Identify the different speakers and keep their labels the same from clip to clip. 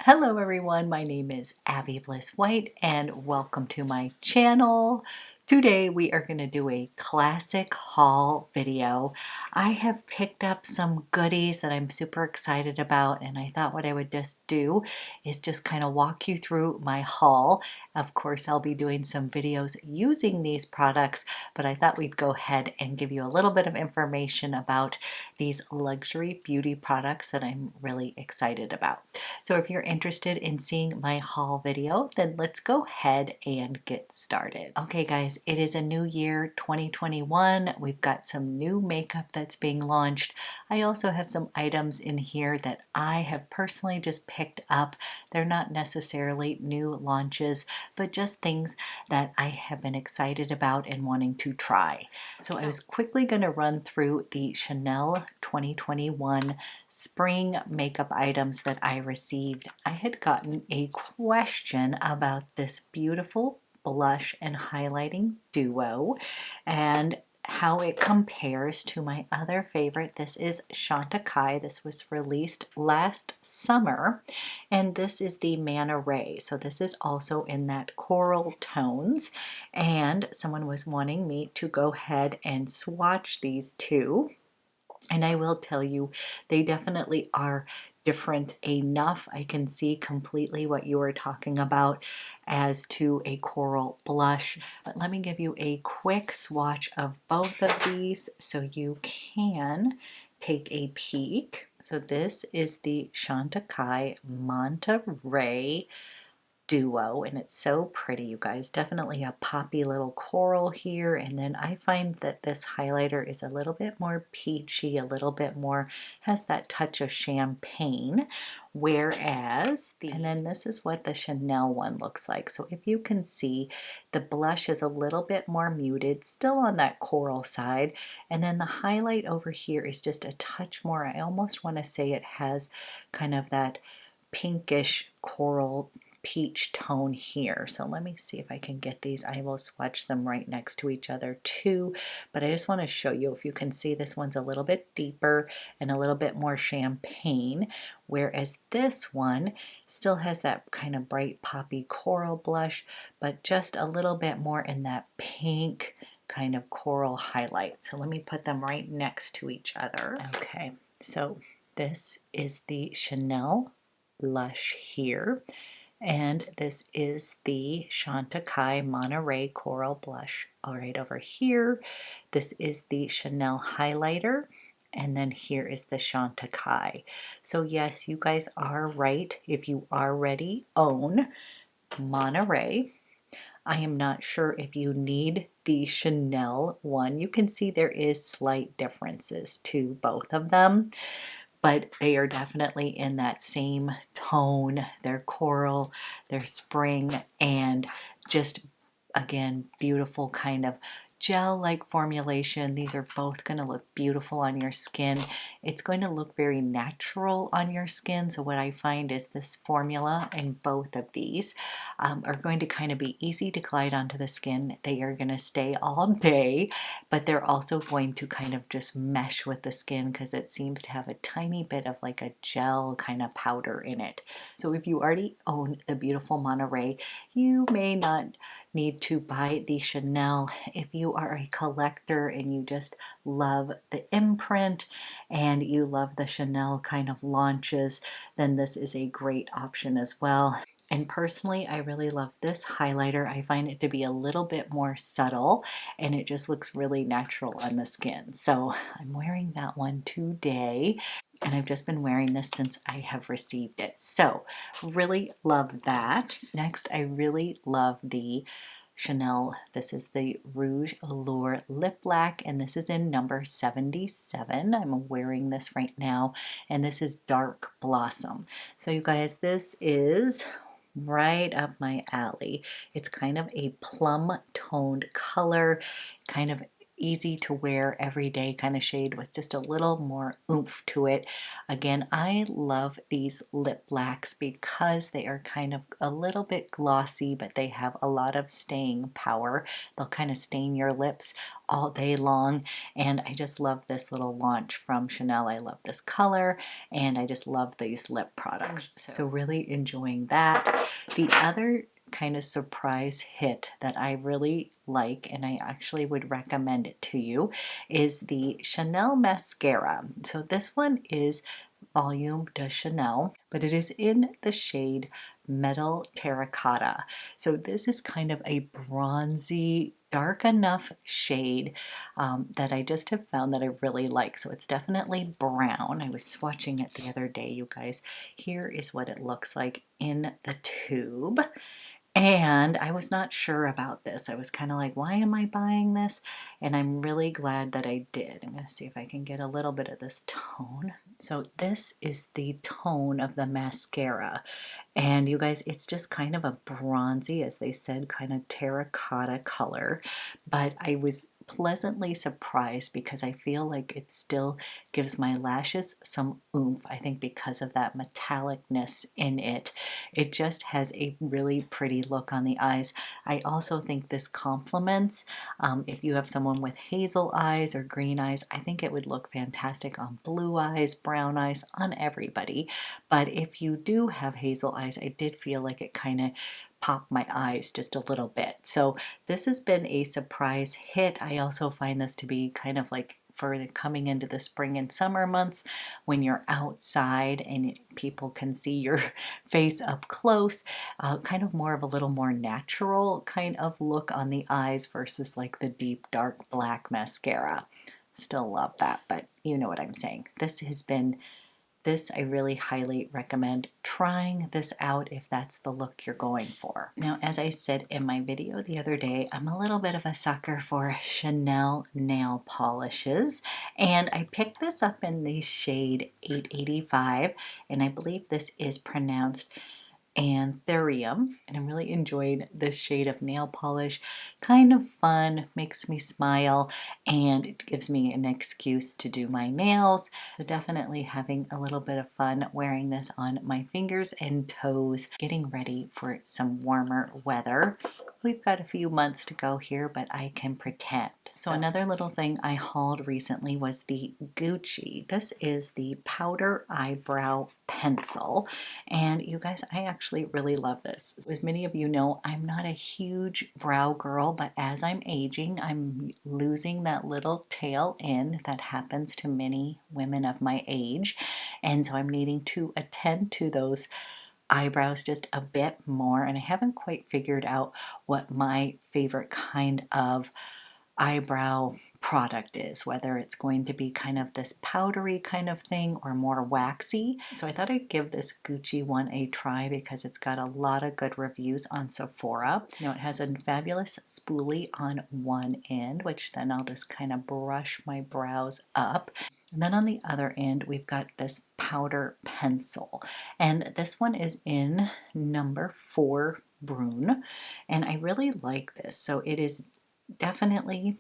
Speaker 1: Hello everyone, my name is Abby Bliss White and welcome to my channel. Today we are going to do a classic haul video. I have picked up some goodies that I'm super excited about, and I thought what I would just do is just kind of walk you through my haul. Of course, I'll be doing some videos using these products, but I thought we'd go ahead and give you a little bit of information about these luxury beauty products that I'm really excited about. So if you're interested in seeing my haul video, then let's go ahead and get started. Okay guys, it is a new year, 2021. We've got some new makeup that's being launched. I also have some items in here that I have personally just picked up. They're not necessarily new launches, but just things that I have been excited about and wanting to try. So I was quickly going to run through the Chanel 2021 spring makeup items that I received. I had gotten a question about this beautiful blush and highlighting duo and how it compares to my other favorite. This is Chantecaille. This was released last summer, and this is the Manta Ray. So this is also in that coral tones, and someone was wanting me to go ahead and swatch these two. And I will tell you, they definitely are different enough. I can see completely what you were talking about as to a coral blush. But let me give you a quick swatch of both of these so you can take a peek. So this is the Chantecaille Manta Ray duo, and it's so pretty, you guys. Definitely a poppy little coral here, and then I find that this highlighter is a little bit more peachy, a little bit more, has that touch of champagne, whereas and then this is what the Chanel one looks like. So if you can see, the blush is a little bit more muted, still on that coral side, and then the highlight over here is just a touch more, I almost want to say it has kind of that pinkish coral peach tone here. So let me see if I can get these. I will swatch them right next to each other too, but I just want to show you, if you can see, this one's a little bit deeper and a little bit more champagne, whereas this one still has that kind of bright poppy coral blush, but just a little bit more in that pink kind of coral highlight. So let me put them right next to each other. Okay, so this is the Chanel blush here, and this is the Chantecaille Manta Ray Coral Blush. All right, over here, this is the Chanel highlighter, and then here is the Chantecaille. So yes, you guys are right. If you already own Manta Ray, I am not sure if you need the Chanel one. You can see there is slight differences to both of them, but they are definitely in that same tone. They're coral, they're spring, and just, again, beautiful kind of gel-like formulation. These are both going to look beautiful on your skin. It's going to look very natural on your skin. So what I find is this formula in both of these are going to kind of be easy to glide onto the skin. They are going to stay all day, but they're also going to kind of just mesh with the skin because it seems to have a tiny bit of like a gel kind of powder in it. So if you already own the beautiful Manta Ray, you may not need to buy the Chanel. If you are a collector and you just love the imprint and you love the Chanel kind of launches, then this is a great option as well. And personally, I really love this highlighter. I find it to be a little bit more subtle, and it just looks really natural on the skin. So I'm wearing that one today, and I've just been wearing this since I have received it. So really love that. Next, I really love the Chanel. This is the Rouge Allure Lip Lac, and this is in number 77. I'm wearing this right now, and this is Dark Blossom. So you guys, this is right up my alley. It's kind of a plum toned color, kind of easy to wear everyday kind of shade with just a little more oomph to it. Again, I love these lip lacks because they are kind of a little bit glossy, but they have a lot of staying power. They'll kind of stain your lips all day long, and I just love this little launch from Chanel. I love this color, and I just love these lip products. So really enjoying that. The other kind of surprise hit that I really like, and I actually would recommend it to you, is the Chanel mascara. So this one is Volume de Chanel, but it is in the shade Metal Terracotta. So this is kind of a bronzy, dark enough shade that I just have found that I really like. So it's definitely brown. I was swatching it the other day, you guys. Here is what it looks like in the tube. And I was not sure about this. I was kind of like, why am I buying this? And I'm really glad that I did. I'm going to see if I can get a little bit of this tone. So this is the tone of the mascara. And you guys, it's just kind of a bronzy, as they said, kind of terracotta color. But I was pleasantly surprised because I feel like it still gives my lashes some oomph. I think because of that metallicness in it. It just has a really pretty look on the eyes. I also think this complements if you have someone with hazel eyes or green eyes. I think it would look fantastic on blue eyes, brown eyes, on everybody. But if you do have hazel eyes, I did feel like it kind of popped my eyes just a little bit. So this has been a surprise hit. I also find this to be kind of like for the coming into the spring and summer months when you're outside and people can see your face up close, kind of more of a little more natural kind of look on the eyes versus like the deep dark black mascara. Still love that, but you know what I'm saying. This I really highly recommend trying this out if that's the look you're going for. Now, as I said in my video the other day, I'm a little bit of a sucker for Chanel nail polishes, and I picked this up in the shade 885, and I believe this is pronounced ANTHURIUM, and I'm really enjoying this shade of nail polish. Kind of fun, makes me smile, and it gives me an excuse to do my nails. So definitely having a little bit of fun wearing this on my fingers and toes, getting ready for some warmer weather. We've got a few months to go here, but I can pretend. So another little thing I hauled recently was the Gucci. This is the powder eyebrow pencil, and you guys, I actually really love this. As many of you know, I'm not a huge brow girl, but as I'm aging, I'm losing that little tail end that happens to many women of my age, and so I'm needing to attend to those eyebrows just a bit more, and I haven't quite figured out what my favorite kind of eyebrow product is, whether it's going to be kind of this powdery kind of thing or more waxy. So I thought I'd give this Gucci one a try because it's got a lot of good reviews on Sephora. Now it has a fabulous spoolie on one end, which then I'll just kind of brush my brows up. And then on the other end, we've got this powder pencil. And this one is in number 4 BRUN. And I really like this. It definitely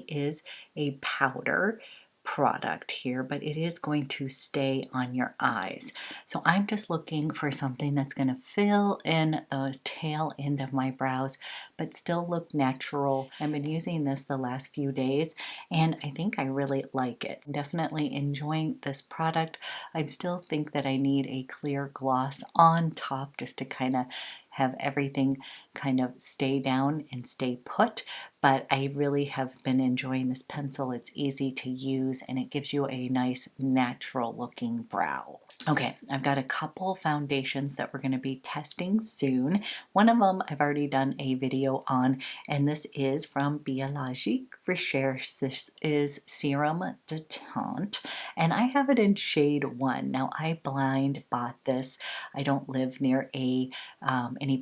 Speaker 1: is a powder product here, but it is going to stay on your eyes. So I'm just looking for something that's going to fill in the tail end of my brows, but still look natural. I've been using this the last few days, and I think I really like it. Definitely enjoying this product. I still think that I need a clear gloss on top just to kind of have everything kind of stay down and stay put, but I really have been enjoying this pencil. It's easy to use and it gives you a nice natural looking brow. Okay, I've got a couple foundations that we're going to be testing soon. One of them I've already done a video on, and this is from Biologique Recherche. This is Serum de Teint, and I have it in shade 1. Now I blind bought this. I don't live near any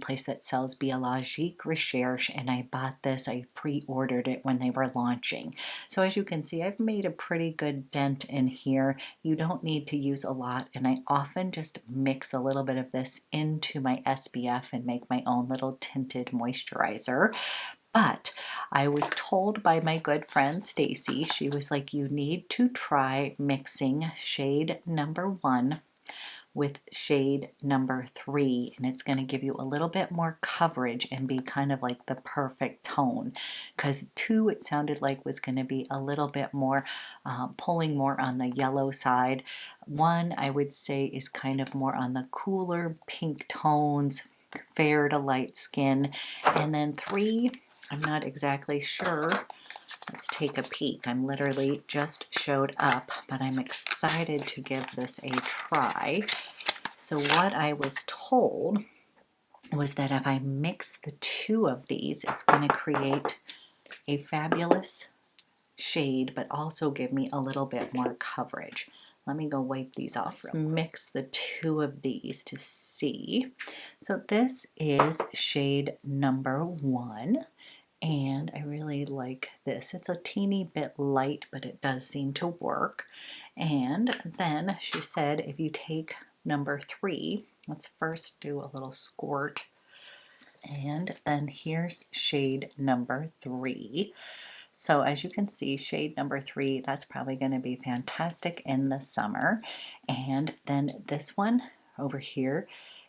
Speaker 1: place that sells Biologique Recherche, and I bought this. I pre-ordered it when they were launching. So as you can see, I've made a pretty good dent in here. You don't need to use a lot, and I often just mix a little bit of this into my SPF and make my own little tinted moisturizer. But I was told by my good friend Stacy, she was like, you need to try mixing shade number 1 with shade number 3, and it's going to give you a little bit more coverage and be kind of like the perfect tone, because 2, it sounded like, was going to be a little bit more pulling more on the yellow side. 1, I would say, is kind of more on the cooler pink tones, fair to light skin, and then 3, I'm not exactly sure. Let's take a peek. I'm literally just showed up, but I'm excited to give this a try. So what I was told was that if I mix the 2 of these, it's going to create a fabulous shade, but also give me a little bit more coverage. Let me go wipe these off. Let's mix the 2 of these to see. So this is shade number 1. And I really like this. It's a teeny bit light, but it does seem to work. And then she said, if you take number 3, let's first do a little squirt. And then here's shade number 3. So as you can see, shade number 3, that's probably going to be fantastic in the summer. And then this one over here,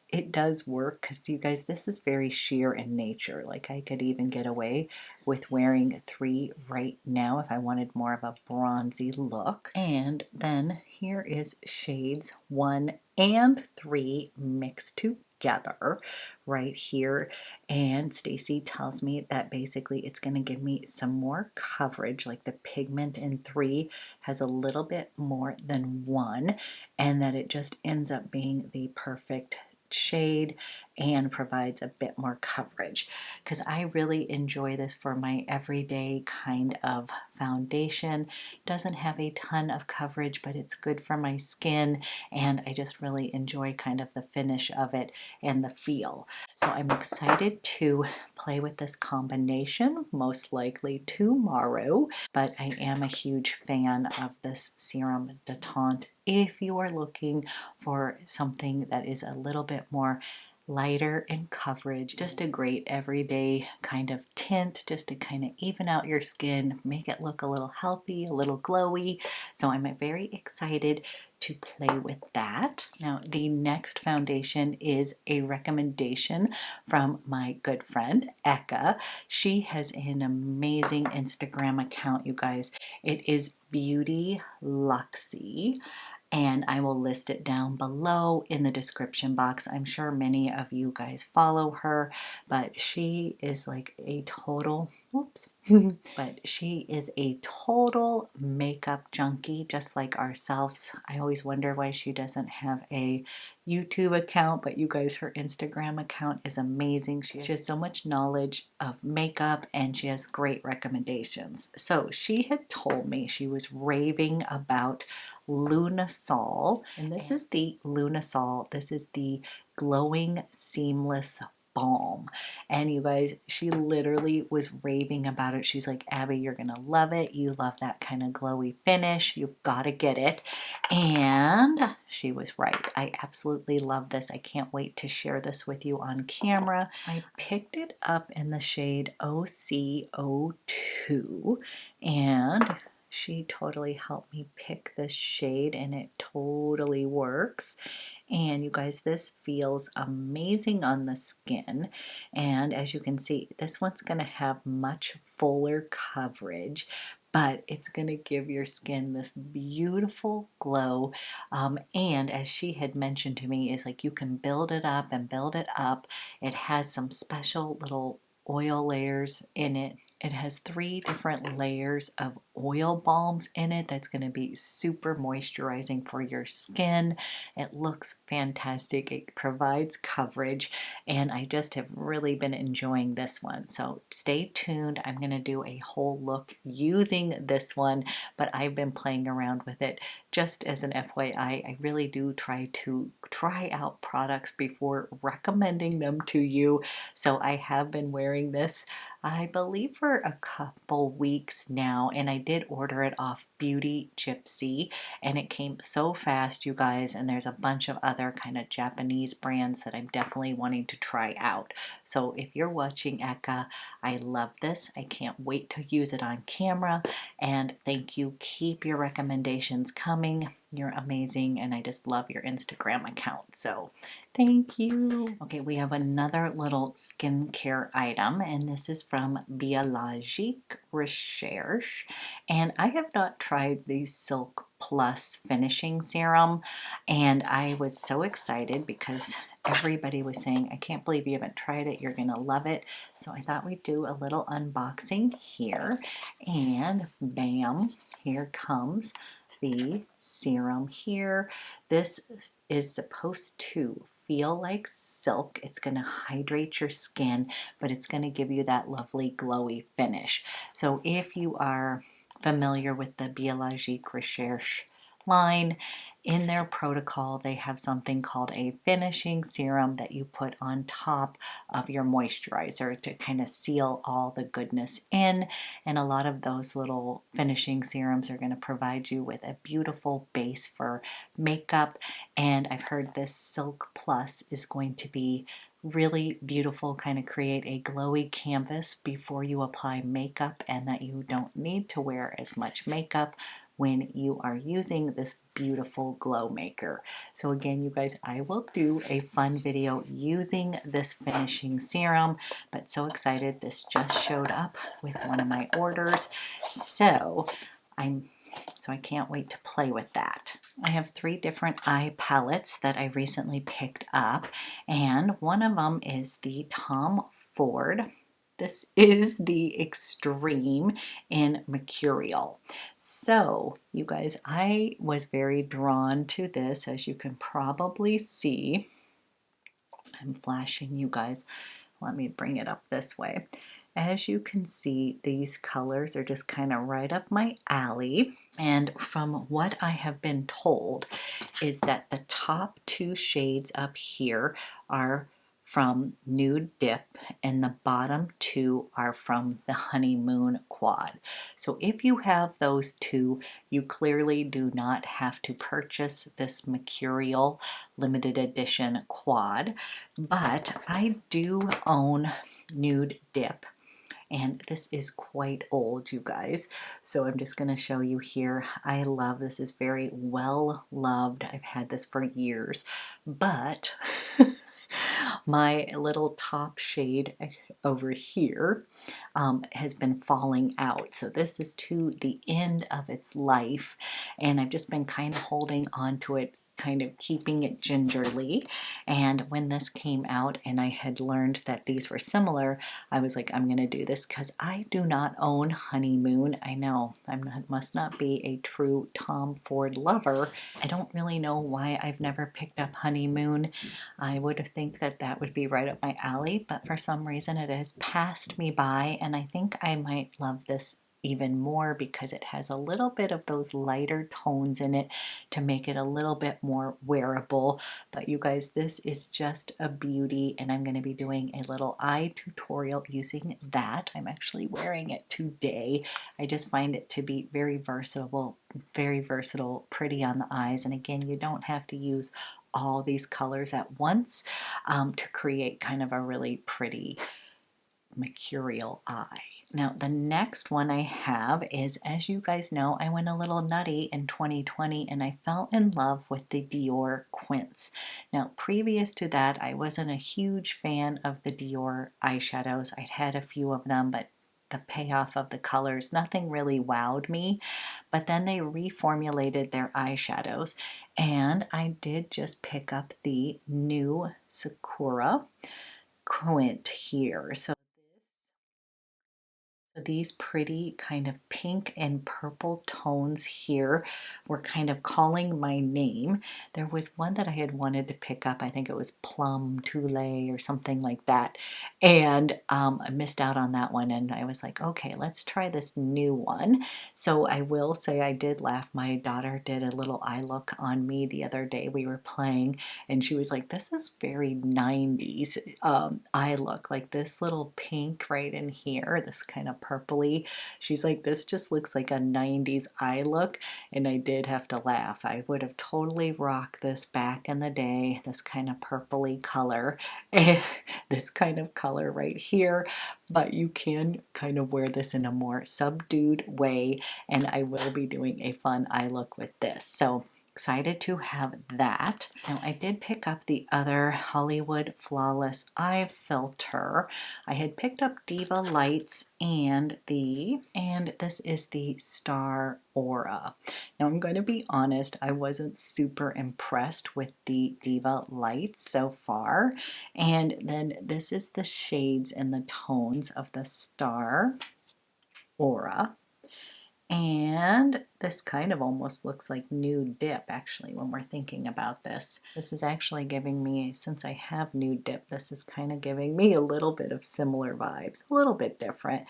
Speaker 1: it does work because, you guys, this is very sheer in nature. Like, I could even get away with wearing 3 right now if I wanted more of a bronzy look. And then here is shades 1 and 3 mixed together right here, and Stacy tells me that basically it's going to give me some more coverage, like the pigment in 3 has a little bit more than 1, and that it just ends up being the perfect shade and provides a bit more coverage, because I really enjoy this for my everyday kind of foundation. Doesn't have a ton of coverage, but it's good for my skin, and I just really enjoy kind of the finish of it and the feel. So I'm excited to play with this combination, most likely tomorrow, but I am a huge fan of this Serum de Teint if you are looking for something that is a little bit more lighter in coverage. Just a great everyday kind of tint, just to kind of even out your skin, make it look a little healthy, a little glowy. So I'm very excited to play with that. Now, the next foundation is a recommendation from my good friend Eka. She has an amazing Instagram account, you guys. It is Biologique, and I will list it down below in the description box. I'm sure many of you guys follow her, but she is like a total, whoops, but she is a total makeup junkie, just like ourselves. I always wonder why she doesn't have a YouTube account, but you guys, her Instagram account is amazing. She has so much knowledge of makeup, and she has great recommendations. So she had told me she was raving about LUNASOL, and this is the LUNASOL. This is the glowing seamless balm, and you guys, she literally was raving about it. She's like, Abby, you're gonna love it. You love that kind of glowy finish. You've got to get it. And she was right. I absolutely love this. I can't wait to share this with you on camera. I picked it up in the shade OC02, and she totally helped me pick this shade, and it totally works. And you guys, this feels amazing on the skin, and as you can see, this one's going to have much fuller coverage, but it's going to give your skin this beautiful glow. And as she had mentioned to me, is like you can build it up and build it up. It has some special little oil layers in it. It has 3 different layers of oil balms in it that's going to be super moisturizing for your skin. It looks fantastic. It provides coverage, and I just have really been enjoying this one. So stay tuned. I'm going to do a whole look using this one, but I've been playing around with it. Just as an FYI, I really do try to try out products before recommending them to you. So I have been wearing this I believe for a couple weeks now, and I did order it off Beauty Gypsy, and it came so fast, you guys, and there's a bunch of other kind of Japanese brands that I'm definitely wanting to try out. So if you're watching Eka, I love this. I can't wait to use it on camera, and thank you. Keep your recommendations coming. You're amazing, and I just love your Instagram account. So thank you. Okay, we have another little skincare item, and this is from Biologique Recherche. And I have not tried the Silk Plus finishing serum, and I was so excited because everybody was saying, I can't believe you haven't tried it, you're gonna love it. So I thought we'd do a little unboxing here, and bam, here comes the serum here. This is supposed to feel like silk. It's going to hydrate your skin, but it's going to give you that lovely glowy finish. So if you are familiar with the Biologique Recherche line, in their protocol they have something called a finishing serum that you put on top of your moisturizer to kind of seal all the goodness in, and a lot of those little finishing serums are going to provide you with a beautiful base for makeup. And I've heard this Silk Plus is going to be really beautiful, kind of create a glowy canvas before you apply makeup, and that you don't need to wear as much makeup when you are using this beautiful glow maker. So again, you guys, I will do a fun video using this finishing serum, but so excited, this just showed up with one of my orders. So I can't wait to play with that. I have 3 different eye palettes that I recently picked up, and one of them is the Tom Ford. This is the Extreme in Mercurial. So, you guys, I was very drawn to this, as you can probably see. I'm flashing you guys. Let me bring it up this way. As you can see, these colors are just kind of right up my alley. And from what I have been told is that the top 2 shades up here are from Nude Dip, and the bottom 2 are from the Honeymoon Quad. So if you have those 2, you clearly do not have to purchase this Mercurial limited edition quad. But I do own Nude Dip, and this is quite old, you guys, so I'm just going to show you here. I love this. Is very well loved. I've had this for years, but my little top shade over here has been falling out, so this is to the end of its life, and I've just been kind of holding on to it, kind of keeping it gingerly. And when this came out and I had learned that these were similar, I was like, I'm going to do this because I do not own Honeymoon. I know must not be a true Tom Ford lover. I don't really know why I've never picked up Honeymoon. I would think that that would be right up my alley, but for some reason it has passed me by, and I think I might love this even more because it has a little bit of those lighter tones in it to make it a little bit more wearable. But you guys, this is just a beauty, and I'm going to be doing a little eye tutorial using that. I'm actually wearing it today. I just find it to be very versatile, pretty on the eyes. And again, you don't have to use all these colors at once to create kind of a really pretty mercurial eye. Now the next one I have is, as you guys know, I went a little nutty in 2020 and I fell in love with the DIOR Quints. Now previous to that, I wasn't a huge fan of the DIOR eyeshadows. I'd had a few of them, but the payoff of the colors, nothing really wowed me. But then they reformulated their eyeshadows, and I did just pick up the new SAKURA QUINT here. So These pretty kind of pink and purple tones here were kind of calling my name. There was one that I had wanted to pick up. I think it was Plum Toulet or something like that. And I missed out on that one. And I was like, okay, let's try this new one. So I will say I did laugh. My daughter did a little eye look on me the other day. We were playing and she was like, this is very 90s eye look. Like this little pink right in here, this kind of purpley. She's like, this just looks like a 90s eye look. And I did have to laugh. I would have totally rocked this back in the day, this kind of purpley color, and this kind of color right here. But you can kind of wear this in a more subdued way, and I will be doing a fun eye look with this. So excited to have that. Now I did pick up the other Hollywood Flawless Eye Filter. I had picked up Diva Lights and this is the Star Aura. Now I'm going to be honest, I wasn't super impressed with the Diva Lights so far. And then this is the shades and the tones of the Star Aura. And this kind of almost looks like Nude Dip, actually, when we're thinking about this. This is actually giving me, since I have Nude Dip, this is kind of giving me a little bit of similar vibes, a little bit different.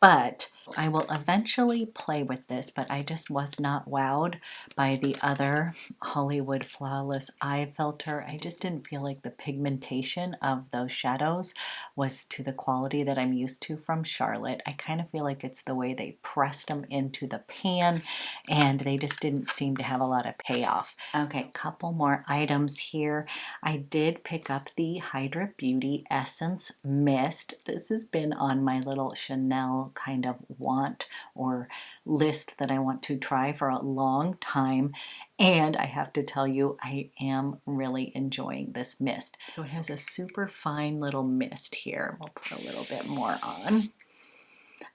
Speaker 1: But I will eventually play with this, but I just was not wowed by the other Hollywood Flawless Eye Filter. I just didn't feel like the pigmentation of those shadows was to the quality that I'm used to from Charlotte. I kind of feel like it's the way they pressed them into the pan and they just didn't seem to have a lot of payoff. Okay, couple more items here. I did pick up the Hydra Beauty Essence Mist. This has been on my little Chanel kind of want or list that I want to try for a long time. And I have to tell you, I am really enjoying this mist. So it has a super fine little mist here. We'll put a little bit more on.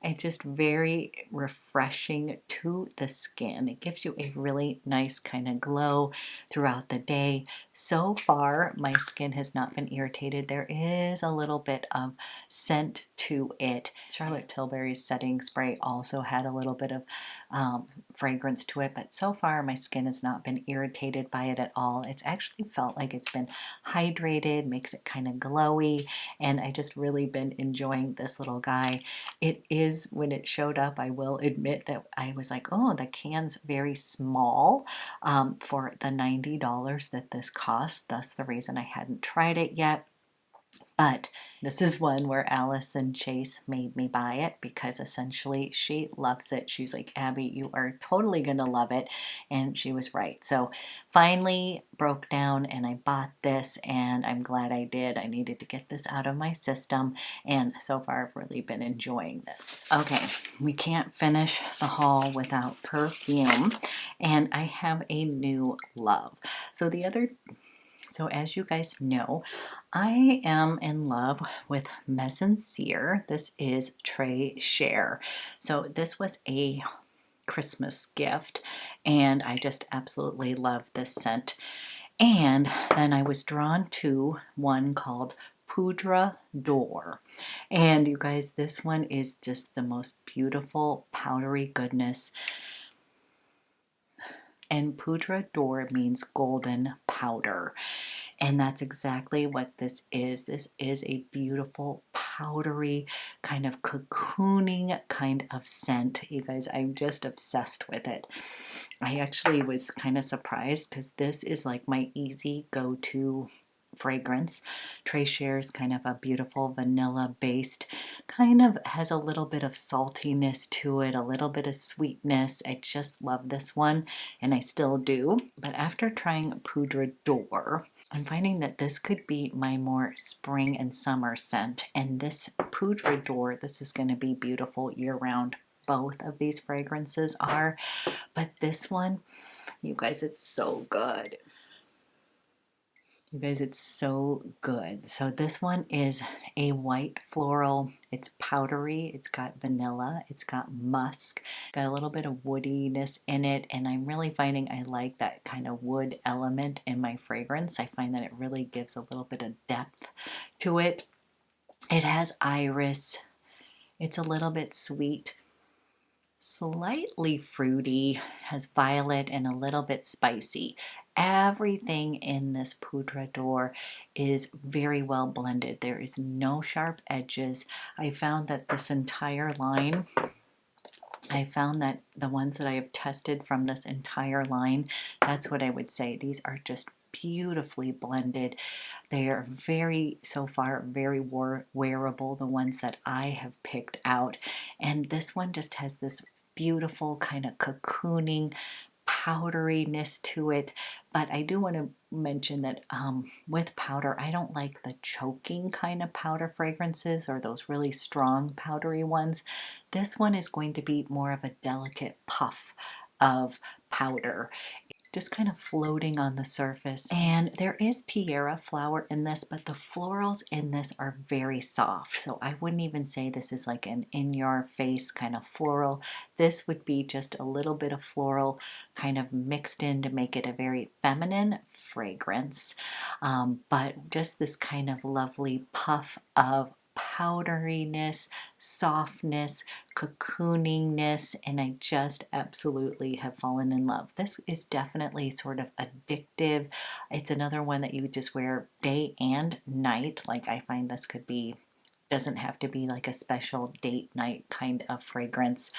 Speaker 1: It's just very refreshing to the skin. It gives you a really nice kind of glow throughout the day. So far, my skin has not been irritated. There is a little bit of scent to it. Charlotte Tilbury's setting spray also had a little bit of fragrance to it, but so far my skin has not been irritated by it at all. It's actually felt like it's been hydrated, makes it kind of glowy, and I just really been enjoying this little guy. It is, when it showed up, I will admit that I was like, oh, the can's very small for the $90 that this cost. That's the reason I hadn't tried it yet. But this is one where Allison Chase made me buy it because essentially she loves it. She's like, Abby, you are totally going to love it. And she was right. So finally broke down and I bought this and I'm glad I did. I needed to get this out of my system. And so far I've really been enjoying this. Okay, we can't finish the haul without perfume. And I have a new love. So as you guys know, I am in love with Mezzencir. This is Très Cher. So this was a Christmas gift and I just absolutely love this scent. And then I was drawn to one called Poudre d'Or. And you guys, this one is just the most beautiful powdery goodness. And Poudre d'Or means golden powder. And that's exactly what this is. This is a beautiful, powdery, kind of cocooning kind of scent. You guys, I'm just obsessed with it. I actually was kind of surprised because this is like my easy go-to fragrance. Très Cher is kind of a beautiful vanilla based, kind of has a little bit of saltiness to it, a little bit of sweetness. I just love this one and I still do. But after trying Poudre d'Or, I'm finding that this could be my more spring and summer scent. And this Poudre d'Or, this is going to be beautiful year round. Both of these fragrances are, but this one, you guys, it's so good. You guys, it's so good. So this one is a white floral. It's powdery. It's got vanilla. It's got musk. Got a little bit of woodiness in it. And I'm really finding I like that kind of wood element in my fragrance. I find that it really gives a little bit of depth to it. It has iris It's a little bit sweet, slightly fruity, has violet, and a little bit spicy. Everything in this Poudre d'Or is very well blended. There is no sharp edges. I found that this entire line, I found that the ones that I have tested from this entire line, that's what I would say. These are just beautifully blended. They are very, so far, very wearable, the ones that I have picked out. And this one just has this beautiful kind of cocooning powderiness to it. But I do want to mention that with powder, I don't like the choking kind of powder fragrances or those really strong powdery ones. This one is going to be more of a delicate puff of powder, just kind of floating on the surface. And there is tiara flower in this, but the florals in this are very soft. So I wouldn't even say this is like an in-your-face kind of floral. This would be just a little bit of floral kind of mixed in to make it a very feminine fragrance. But just this kind of lovely puff of powderiness, softness, cocooningness, and I just absolutely have fallen in love. This is definitely sort of addictive. It's another one that you would just wear day and night. Like I find this could be, doesn't have to be like a special date night kind of fragrance.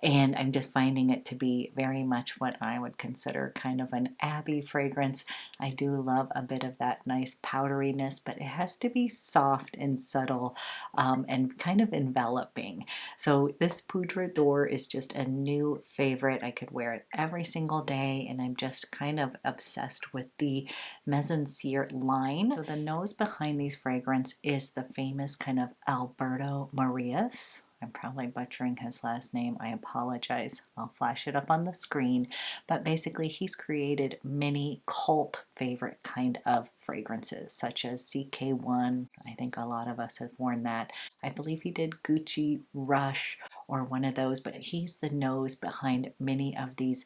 Speaker 1: And I'm just finding it to be very much what I would consider kind of an Abbey fragrance. I do love a bit of that nice powderiness, but it has to be soft and subtle and kind of enveloping. So this Poudre d'Or is just a new favorite. I could wear it every single day, and I'm just kind of obsessed with the Mesencier line. So the nose behind these fragrance is the famous kind of Alberto Marias. I'm probably butchering his last name. I apologize. I'll flash it up on the screen. But basically, he's created many cult favorite kind of fragrances, such as CK1. I think a lot of us have worn that. I believe he did Gucci Rush or one of those, but he's the nose behind many of these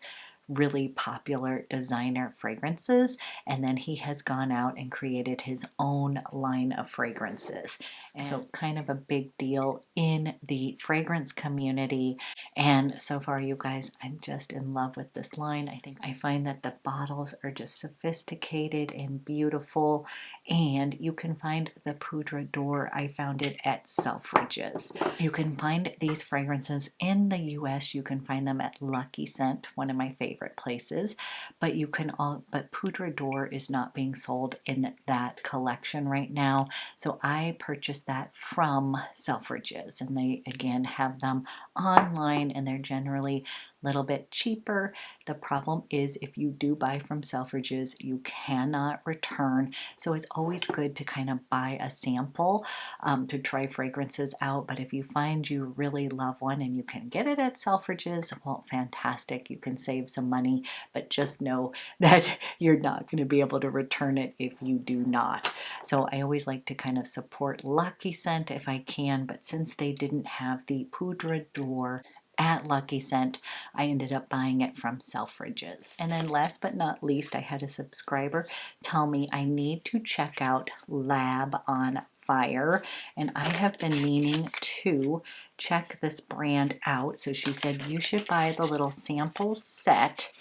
Speaker 1: really popular designer fragrances, and then he has gone out and created his own line of fragrances. And so kind of a big deal in the fragrance community. And so far, you guys, I'm just in love with this line. I find that the bottles are just sophisticated and beautiful, and you can find the Poudre d'Or. I found it at Selfridges. You can find these fragrances in the US. You can find them at Lucky Scent, one of my favorite places, but but Poudre d'Or is not being sold in that collection right now. So I purchased that from Selfridges, and they again have them online, and they're generally a little bit cheaper. The problem is if you do buy from Selfridges, you cannot return. So it's always good to kind of buy a sample to try fragrances out. But if you find you really love one and you can get it at Selfridges, well, fantastic. You can save some money, but just know that you're not going to be able to return it if you do not. So I always like to kind of support Lucky Scent if I can, but since they didn't have the Poudre d'Or at Lucky Scent, I ended up buying it from Selfridges. And then last but not least, I had a subscriber tell me I need to check out Lab on Fire, and I have been meaning to check this brand out. So she said you should buy the little sample set,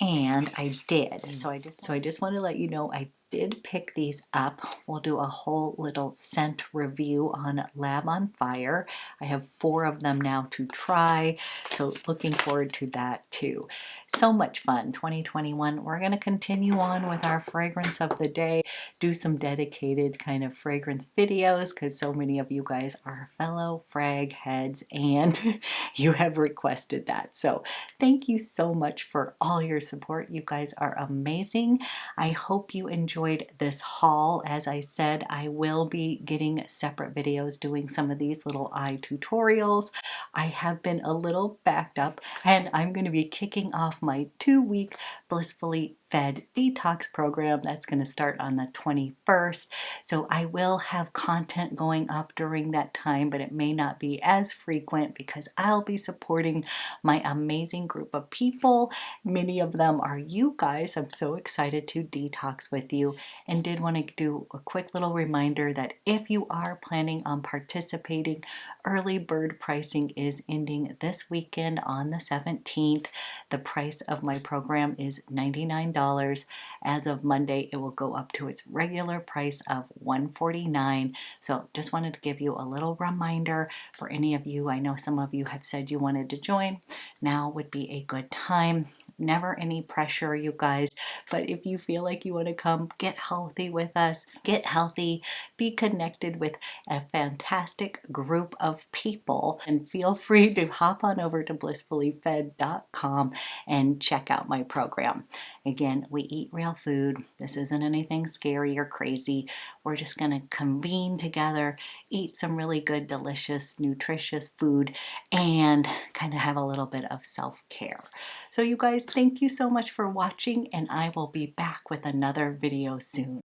Speaker 1: and I did. So I just want to let you know I did pick these up. We'll do a whole little scent review on Lab on Fire. I have 4 of them now to try, so looking forward to that too. So much fun. 2021, we're going to continue on with our fragrance of the day, do some dedicated kind of fragrance videos because so many of you guys are fellow frag heads and you have requested that. So thank you so much for all your support. You guys are amazing. I hope you enjoyed this haul. As I said, I will be getting separate videos doing some of these little eye tutorials. I have been a little backed up, and I'm going to be kicking off my 2-week Blissfully Fed detox program that's going to start on the 21st. So I will have content going up during that time, but it may not be as frequent because I'll be supporting my amazing group of people. Many of them are you guys. I'm so excited to detox with you, and did want to do a quick little reminder that if you are planning on participating early bird pricing is ending this weekend on the 17th. The price of my program is $99. As of Monday, it will go up to its regular price of $149. So just wanted to give you a little reminder for any of you. I know some of you have said you wanted to join. Now would be a good time. Never any pressure, you guys, but if you feel like you want to come get healthy with us, get healthy, be connected with a fantastic group of people, and feel free to hop on over to blissfullyfed.com and check out my program. Again, we eat real food. This isn't anything scary or crazy. We're just going to convene together, eat some really good, delicious, nutritious food, and kind of have a little bit of self-care. So you guys, thank you so much for watching, and I will be back with another video soon.